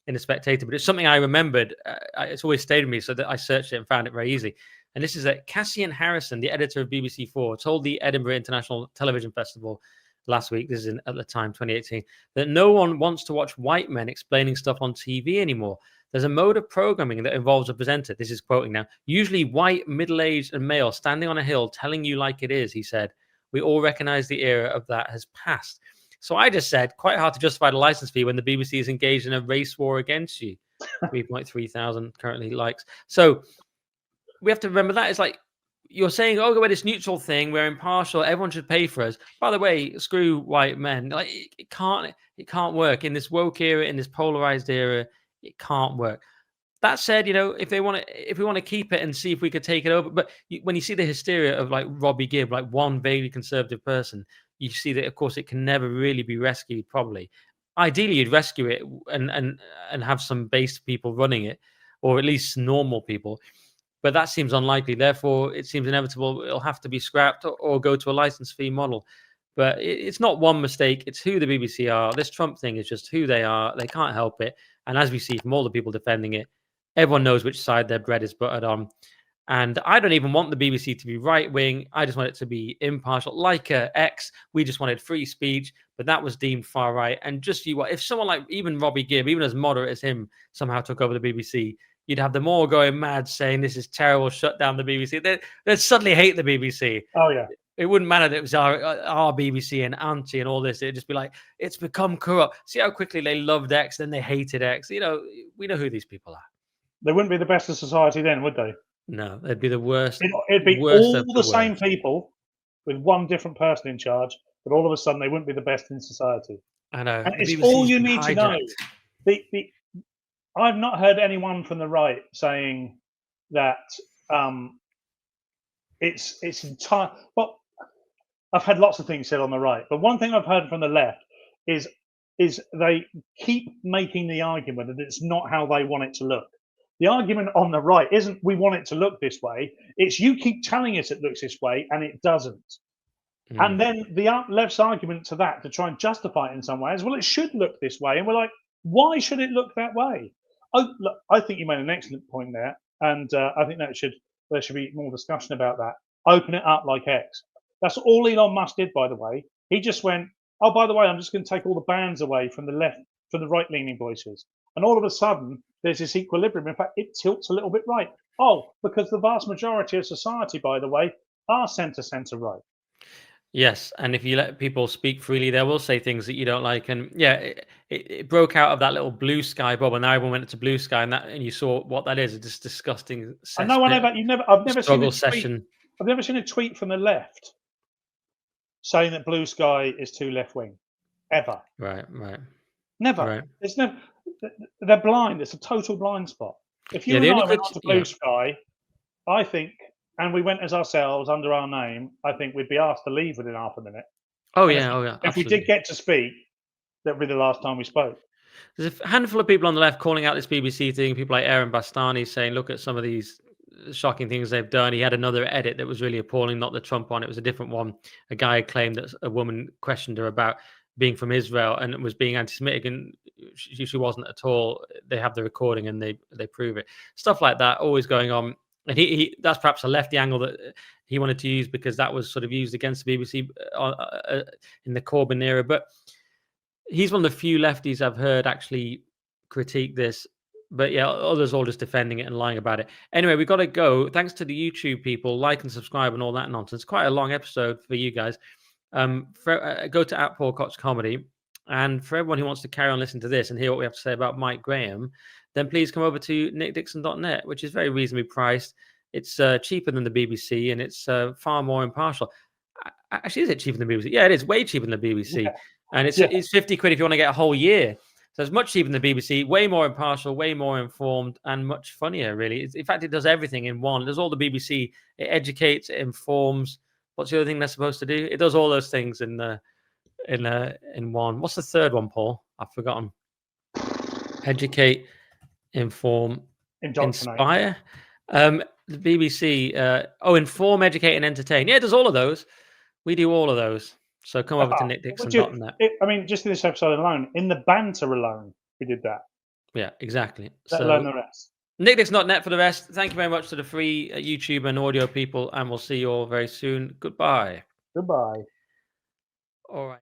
in The Spectator, but it's something I remembered. It's always stayed with me, so that I searched it and found it very easy. And this is that Cassian Harrison, the editor of BBC4, told the Edinburgh International Television Festival last week, this is at the time, 2018, that no one wants to watch white men explaining stuff on TV anymore. There's a mode of programming that involves a presenter, this is quoting now, usually white, middle-aged and male, standing on a hill telling you like it is, he said. We all recognize the era of that has passed. So I just said, quite hard to justify the license fee when the BBC is engaged in a race war against you. 3.3 thousand currently likes. So we have to remember that. It's like you're saying, oh, we're this neutral thing. We're impartial. Everyone should pay for us. By the way, screw white men. Like it can't work in this woke era, in this polarized era. It can't work. That said, if we want to keep it and see if we could take it over, but when you see the hysteria of like Robbie Gibb, like one vaguely conservative person, you see that of course it can never really be rescued. Probably, ideally, you'd rescue it and have some base people running it, or at least normal people. But that seems unlikely. Therefore, it seems inevitable it'll have to be scrapped or go to a license fee model. But it's not one mistake. It's who the BBC are. This Trump thing is just who they are. They can't help it. And as we see from all the people defending it, everyone knows which side their bread is buttered on. And I don't even want the BBC to be right-wing. I just want it to be impartial. Like X, we just wanted free speech, but that was deemed far right. And just if someone like even Robbie Gibb, even as moderate as him, somehow took over the BBC, you'd have them all going mad saying this is terrible, shut down the BBC. They'd suddenly hate the BBC. Oh, yeah. It wouldn't matter that it was our BBC and Auntie and all this. It'd just be like, it's become corrupt. See how quickly they loved X, then they hated X. We know who these people are. They wouldn't be the best of society then, would they? No, they'd be the worst. It'd be all the same people with one different person in charge, but all of a sudden they wouldn't be the best in society. I know. And it's all you need to know. I've not heard anyone from the right saying that it's entire. Well, I've had lots of things said on the right, but one thing I've heard from the left is they keep making the argument that it's not how they want it to look. The argument on the right isn't we want it to look this way. It's you keep telling us it looks this way and it doesn't. And then the left's argument to that, to try and justify it in some way, is, well, it should look this way. And we're like, why should it look that way? Oh, look, I think you made an excellent point there. And I think there should be more discussion about that. Open it up like X. That's all Elon Musk did, by the way. He just went, oh, by the way, I'm just going to take all the bans away from the left, from the right-leaning voices. And all of a sudden, there's this equilibrium. In fact, it tilts a little bit right. Oh, because the vast majority of society, by the way, are centre right. Yes, and if you let people speak freely, they will say things that you don't like. And yeah, it broke out of that little blue sky bubble, and now everyone went into blue sky, and you saw what that is—a just disgusting. And no one ever, I've never seen a tweet from the left saying that blue sky is too left wing, ever. Right. Never. Right. It's never. They're blind. It's a total blind spot. If you and I went on to blue sky, I think. And we went as ourselves under our name, I think we'd be asked to leave within half a minute. Oh, yeah. If we did get to speak, that would be the last time we spoke. There's a handful of people on the left calling out this BBC thing. People like Aaron Bastani saying, look at some of these shocking things they've done. He had another edit that was really appalling, not the Trump one. It was a different one. A guy claimed that a woman questioned her about being from Israel and was being anti-Semitic, and she wasn't at all. They have the recording and they prove it. Stuff like that always going on. And he that's perhaps a lefty angle that he wanted to use because that was sort of used against the BBC in the Corbyn era. But he's one of the few lefties I've heard actually critique this. But yeah, others all just defending it and lying about it. Anyway, we've got to go. Thanks to the YouTube people. Like and subscribe and all that nonsense. Quite a long episode for you guys. Go to @PaulCoxComedy. And for everyone who wants to carry on listening to this and hear what we have to say about Mike Graham, then please come over to nickdixon.net, which is very reasonably priced. It's cheaper than the BBC, and it's far more impartial. Actually, is it cheaper than the BBC? Yeah, it is way cheaper than the BBC. Yeah. And it's 50 quid if you want to get a whole year. So it's much cheaper than the BBC, way more impartial, way more informed, and much funnier, really. In fact, it does everything in one. It does all the BBC. It educates, it informs. What's the other thing they're supposed to do? It does all those things in one. What's the third one, Paul? I've forgotten. Educate, inform, inspire. The BBC. Inform, educate, and entertain. Yeah, it does all of those. We do all of those. So come over to nickdixon.net. I mean, just in this episode alone, in the banter alone, we did that. Yeah, exactly. Let alone the rest. NickDix.net for the rest. Thank you very much to the free YouTube and audio people, and we'll see you all very soon. Goodbye. Goodbye. All right.